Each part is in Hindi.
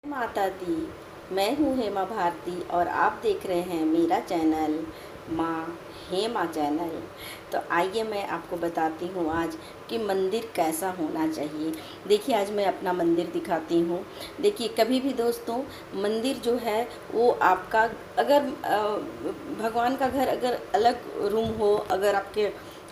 माता दी। मैं हूँ हेमा भारती और आप देख रहे हैं मेरा चैनल माँ हेमा चैनल। तो आइए मैं आपको बताती हूँ आज कि मंदिर कैसा होना चाहिए। देखिए आज मैं अपना मंदिर दिखाती हूँ। देखिए कभी भी दोस्तों मंदिर जो है वो आपका अगर भगवान का घर अगर अलग रूम हो, अगर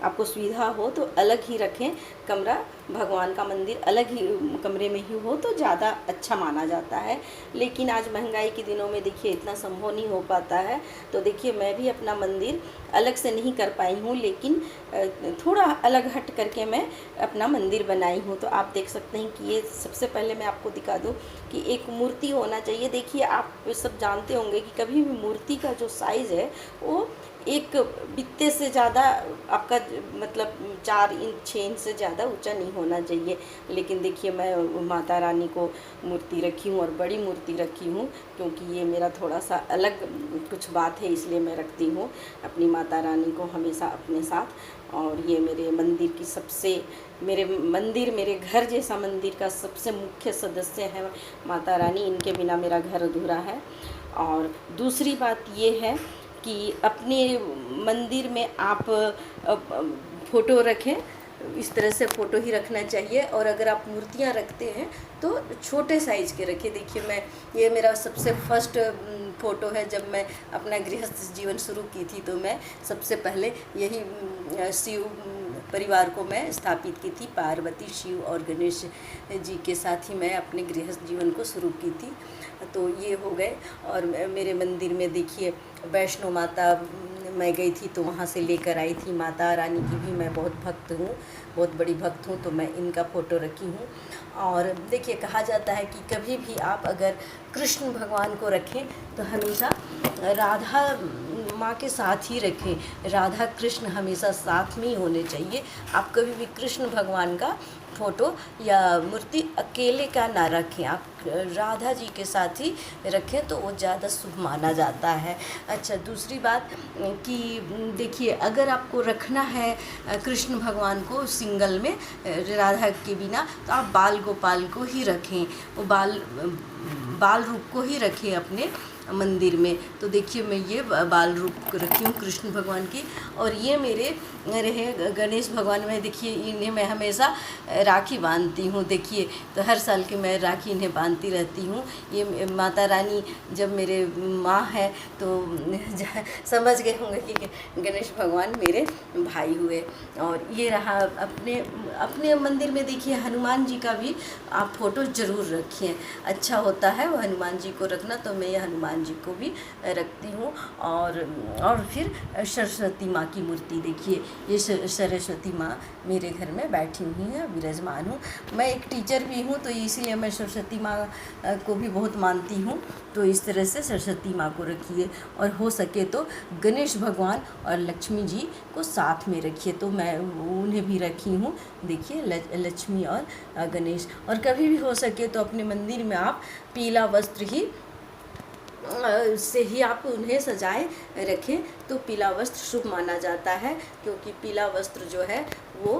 आपको सुविधा हो तो अलग ही रखें कमरा। भगवान का मंदिर अलग ही कमरे में ही हो तो ज़्यादा अच्छा माना जाता है। लेकिन आज महंगाई के दिनों में देखिए इतना संभव नहीं हो पाता है। तो देखिए मैं भी अपना मंदिर अलग से नहीं कर पाई हूँ, लेकिन थोड़ा अलग हट करके मैं अपना मंदिर बनाई हूँ। तो आप देख सकते हैं कि ये सबसे पहले मैं आपको दिखा दूँ कि एक मूर्ति होना चाहिए। देखिए आप सब जानते होंगे कि कभी भी मूर्ति का जो साइज़ है वो एक बित्ते से ज़्यादा आपका मतलब 4 इंच 6 इंच से ज़्यादा ऊंचा नहीं होना चाहिए। लेकिन देखिए मैं माता रानी को मूर्ति रखी हूँ और बड़ी मूर्ति रखी हूँ, क्योंकि ये मेरा थोड़ा सा अलग कुछ बात है, इसलिए मैं रखती हूँ अपनी माता रानी को हमेशा अपने साथ। और ये मेरे मंदिर की मेरे घर जैसा मंदिर का सबसे मुख्य सदस्य है माता रानी। इनके बिना मेरा घर अधूरा है। और दूसरी बात ये है कि अपने मंदिर में आप फ़ोटो रखें, इस तरह से फ़ोटो ही रखना चाहिए। और अगर आप मूर्तियाँ रखते हैं तो छोटे साइज़ के रखिए। देखिए ये मेरा सबसे फर्स्ट फ़ोटो है। जब मैं अपना गृहस्थ जीवन शुरू की थी तो मैं सबसे पहले यही शिव परिवार को मैं स्थापित की थी। पार्वती, शिव और गणेश जी के साथ ही मैं अपने गृहस्थ जीवन को शुरू की थी। तो ये हो गए। और मेरे मंदिर में देखिए वैष्णो माता मैं गई थी तो वहाँ से लेकर आई थी। माता रानी की भी मैं बहुत भक्त हूँ, बहुत बड़ी भक्त हूँ, तो मैं इनका फ़ोटो रखी हूँ। और देखिए कहा जाता है कि कभी भी आप अगर कृष्ण भगवान को रखें तो हमेशा राधा माँ के साथ ही रखें। राधा कृष्ण हमेशा साथ में ही होने चाहिए। आप कभी भी कृष्ण भगवान का फ़ोटो या मूर्ति अकेले का ना रखें, आप राधा जी के साथ ही रखें तो वो ज़्यादा शुभ माना जाता है। अच्छा दूसरी बात कि देखिए अगर आपको रखना है कृष्ण भगवान को सिंगल में राधा के बिना, तो आप बाल गोपाल को ही रखें। वो बाल रूप को ही रखें अपने मंदिर में। तो देखिए मैं ये बाल रूप रखी हूँ कृष्ण भगवान की। और ये मेरे रहे गणेश भगवान में। देखिए इन्हें मैं हमेशा राखी बांधती हूँ। देखिए तो हर साल की मैं राखी इन्हें बांधती रहती हूँ। ये माता रानी जब मेरे माँ है तो समझ गए होंगे कि गणेश भगवान मेरे भाई हुए। और ये रहा अपने मंदिर में। देखिए हनुमान जी का भी आप फ़ोटो ज़रूर रखिए, अच्छा होता है वो हनुमान जी को रखना। तो मैं ये हनुमान जी को भी रखती हूँ। और फिर सरस्वती माँ की मूर्ति देखिए, ये सरस्वती माँ मेरे घर में बैठी हुई हैं, विराजमान हूँ। मैं एक टीचर भी हूँ तो इसीलिए मैं सरस्वती माँ को भी बहुत मानती हूँ। तो इस तरह से सरस्वती माँ को रखिए। और हो सके तो गणेश भगवान और लक्ष्मी जी को साथ में रखिए। तो मैं उन्हें भी रखी हूँ। देखिए लक्ष्मी और गणेश। और कभी भी हो सके तो अपने मंदिर में आप पीला वस्त्र ही से ही आप उन्हें सजाए रखें, तो पीला वस्त्र शुभ माना जाता है। क्योंकि पीला वस्त्र जो है वो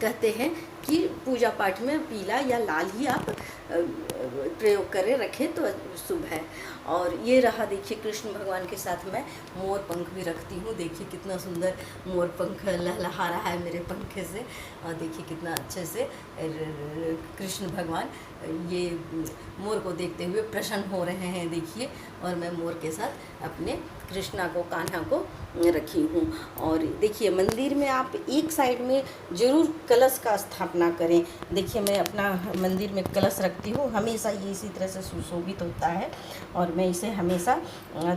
कहते हैं कि पूजा पाठ में पीला या लाल ही आप प्रयोग करें रखें तो शुभ है। और ये रहा देखिए कृष्ण भगवान के साथ मैं मोर पंख भी रखती हूँ। देखिए कितना सुंदर मोर पंख लहलहा रहा है मेरे पंखे से। और देखिए कितना अच्छे से कृष्ण भगवान ये मोर को देखते हुए प्रसन्न हो रहे हैं। देखिए और मैं मोर के साथ अपने कृष्णा को, कान्हा को रखी हूँ। और देखिए मंदिर में आप एक साइड में ज़रूर कलश का स्थापना करें। देखिए मैं अपना मंदिर में कलश रखती हूँ हमेशा, ये इसी तरह से सुशोभित होता है। और मैं इसे हमेशा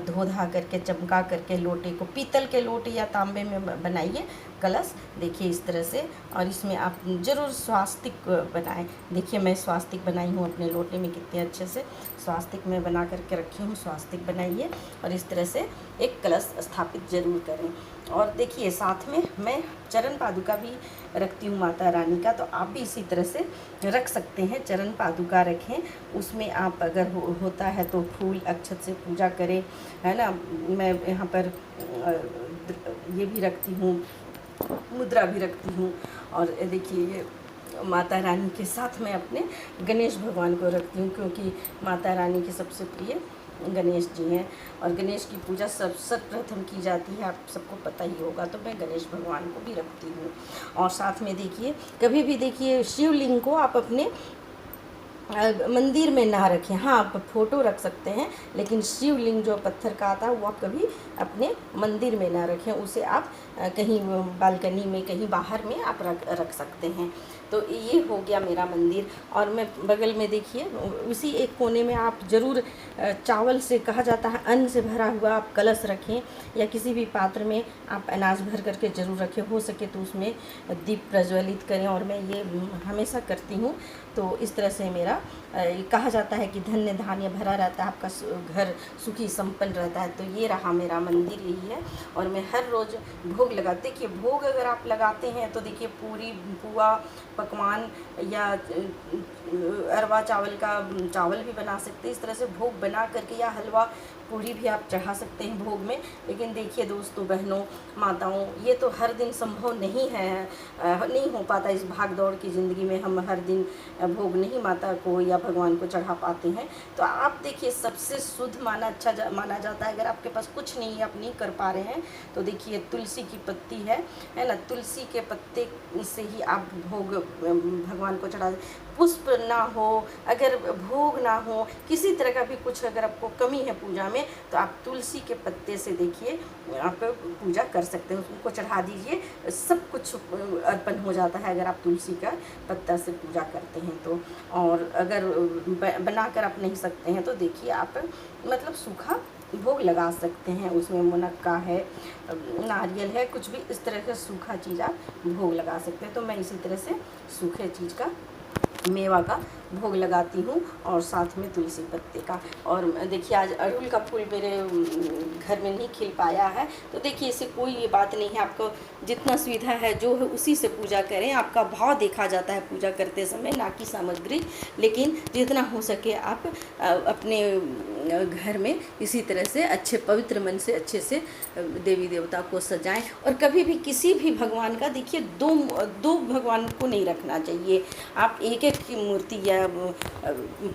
धो धा करके चमका करके लोटे को, पीतल के लोटे या तांबे में बनाइए कलश। देखिए इस तरह से। और इसमें आप ज़रूर स्वास्तिक बनाएं। देखिए मैं स्वास्तिक बनाई हूँ अपने लोटे में, कितने अच्छे से स्वास्तिक में बना करके रखी हूँ। स्वास्तिक बनाइए और इस तरह से एक कलश स्थापित ज़रूर करें। और देखिए साथ में मैं चरण पादुका भी रखती हूँ माता रानी का, तो आप भी इसी तरह से रख सकते हैं। चरण पादुका रखें, उसमें आप अगर होता है तो फूल अक्षत से पूजा करें, है ना। मैं यहाँ पर ये भी रखती हूँ, मुद्रा भी रखती हूँ। और देखिए ये माता रानी के साथ मैं अपने गणेश भगवान को रखती हूँ, क्योंकि माता रानी के सबसे प्रिय गणेश जी हैं और गणेश की पूजा सर्वप्रथम की जाती है, आप सबको पता ही होगा। तो मैं गणेश भगवान को भी रखती हूँ। और साथ में देखिए, कभी भी देखिए शिवलिंग को आप अपने मंदिर में ना रखें। हाँ, आप फ़ोटो रख सकते हैं, लेकिन शिवलिंग जो पत्थर का आता है वो आप कभी अपने मंदिर में ना रखें। उसे आप कहीं बालकनी में, कहीं बाहर में आप रख सकते हैं। तो ये हो गया मेरा मंदिर। और मैं बगल में देखिए, उसी एक कोने में आप ज़रूर चावल से, कहा जाता है अन्न से भरा हुआ आप कलश रखें, या किसी भी पात्र में आप अनाज भर करके ज़रूर रखें। हो सके तो उसमें दीप प्रज्वलित करें, और मैं ये हमेशा करती हूँ। तो इस तरह से मेरा कहा जाता है कि धन्य धान्य भरा रहता है, आपका घर सुखी संपन्न रहता है। तो ये रहा मेरा मंदिर, यही है। और मैं हर रोज़ भोग लगाते, देखिए भोग अगर आप लगाते हैं तो देखिए पूरी, पुआ, पकवान या अरवा चावल का चावल भी बना सकते हैं। इस तरह से भोग बना करके, या हलवा पूरी भी आप चढ़ा सकते हैं भोग में। लेकिन देखिए दोस्तों, बहनों, माताओं, ये तो हर दिन संभव नहीं है, नहीं हो पाता। इस भाग दौड़ की ज़िंदगी में हम हर दिन भोग नहीं माता को या भगवान को चढ़ा पाते हैं। तो आप देखिए, सबसे शुद्ध माना जाता है। अगर आपके पास कुछ नहीं है, आप नहीं कर पा रहे हैं, तो देखिए तुलसी की पत्ती है ना, तुलसी के पत्ते से ही आप भोग भगवान को चढ़ा। पुष्प ना हो, अगर भोग ना हो, किसी तरह का भी कुछ अगर आपको कमी है पूजा में, तो आप तुलसी के पत्ते से देखिए आप पूजा कर सकते हैं। उसको चढ़ा दीजिए, सब कुछ अर्पण हो जाता है अगर आप तुलसी का पत्ता से पूजा करते हैं तो। और अगर बनाकर आप नहीं सकते हैं तो देखिए आप मतलब सूखा भोग लगा सकते हैं। उसमें मुनक्का है, नारियल है, कुछ भी इस तरह का सूखा चीज़ आप भोग लगा सकते हैं। तो मैं इसी तरह से सूखे चीज़ का, मेवा का भोग लगाती हूँ, और साथ में तुलसी पत्ते का। और देखिए आज अड़हुल का फूल मेरे घर में नहीं खिल पाया है, तो देखिए इससे कोई ये बात नहीं है। आपको जितना सुविधा है जो है उसी से पूजा करें। आपका भाव देखा जाता है पूजा करते समय, ना कि सामग्री। लेकिन जितना हो सके आप अपने घर में इसी तरह से अच्छे पवित्र मन से अच्छे से देवी देवता को सजाएं। और कभी भी किसी भी भगवान का देखिए दो भगवान को नहीं रखना चाहिए। आप एक एक की मूर्ति या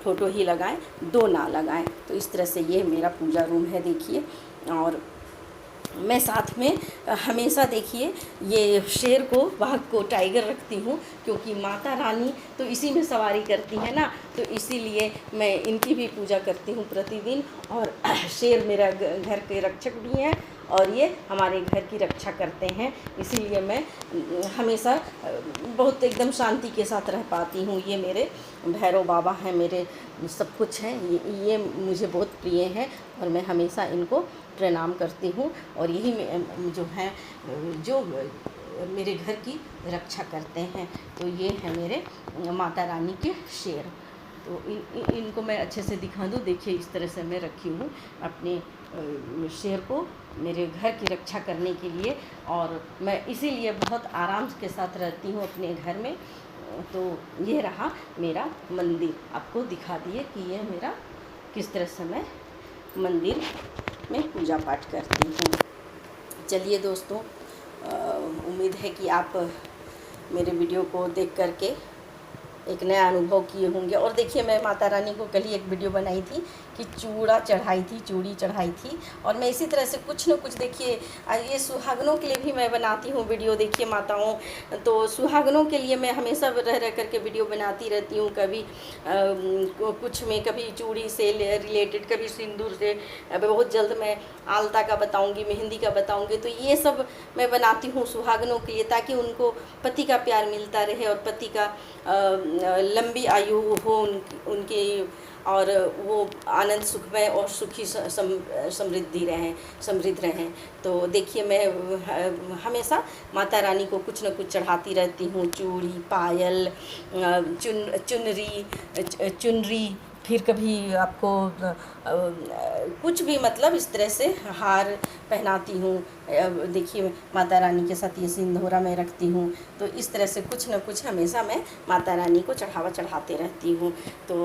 फोटो ही लगाएं, दो ना लगाएं। तो इस तरह से ये मेरा पूजा रूम है देखिए। और मैं साथ में हमेशा देखिए ये शेर को, बाघ को, टाइगर रखती हूँ, क्योंकि माता रानी तो इसी में सवारी करती है ना, तो इसीलिए मैं इनकी भी पूजा करती हूँ प्रतिदिन। और शेर मेरा घर के रक्षक भी हैं, और ये हमारे घर की रक्षा करते हैं। इसीलिए मैं हमेशा बहुत एकदम शांति के साथ रह पाती हूँ। ये मेरे भैरव बाबा हैं, मेरे सब कुछ हैं, ये मुझे बहुत प्रिय हैं, और मैं हमेशा इनको प्रणाम करती हूँ। और यही जो हैं जो मेरे घर की रक्षा करते हैं। तो ये है मेरे माता रानी के शेर। तो इनको मैं अच्छे से दिखा दूँ। देखिए इस तरह से मैं रखी हूँ अपने शेर को मेरे घर की रक्षा करने के लिए। और मैं इसीलिए बहुत आराम के साथ रहती हूँ अपने घर में। तो ये रहा मेरा मंदिर, आपको दिखा दिए कि ये मेरा किस तरह से मैं मंदिर में पूजा पाठ करती हूँ। चलिए दोस्तों, उम्मीद है कि आप मेरे वीडियो को देख करके एक नया अनुभव किए होंगे। और देखिए मैं माता रानी को कल ही एक वीडियो बनाई थी कि चूड़ी चढ़ाई थी। और मैं इसी तरह से कुछ न कुछ देखिए, ये सुहागनों के लिए भी मैं बनाती हूँ वीडियो। देखिए माताओं, तो सुहागनों के लिए मैं हमेशा रह करके वीडियो बनाती रहती हूँ। कभी कुछ में, कभी चूड़ी से रिलेटेड, कभी सिंदूर से। बहुत जल्द मैं आलता का बताऊँगी, मेहंदी का बताऊँगी। तो ये सब मैं बनाती हूँ सुहागनों के लिए, ताकि उनको पति का प्यार मिलता रहे और पति का लंबी आयु हो उनकी, और वो आनंद सुखमय और सुखी समृद्ध रहें। तो देखिए मैं हमेशा माता रानी को कुछ न कुछ चढ़ाती रहती हूँ। चूड़ी, पायल, चुनरी, फिर कभी आपको कुछ भी मतलब इस तरह से हार पहनाती हूँ। देखिए माता रानी के साथ ये सिंदूरा मैं रखती हूँ। तो इस तरह से कुछ न कुछ हमेशा मैं माता रानी को चढ़ाते रहती हूँ। तो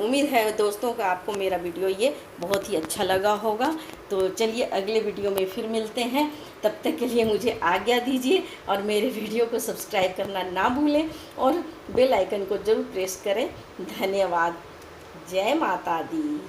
उम्मीद है दोस्तों का आपको मेरा वीडियो ये बहुत ही अच्छा लगा होगा। तो चलिए अगले वीडियो में फिर मिलते हैं, तब तक के लिए मुझे आज्ञा दीजिए और मेरे वीडियो को सब्सक्राइब करना ना भूलें और बेल आइकन को ज़रूर प्रेस करें। धन्यवाद। जय माता दी।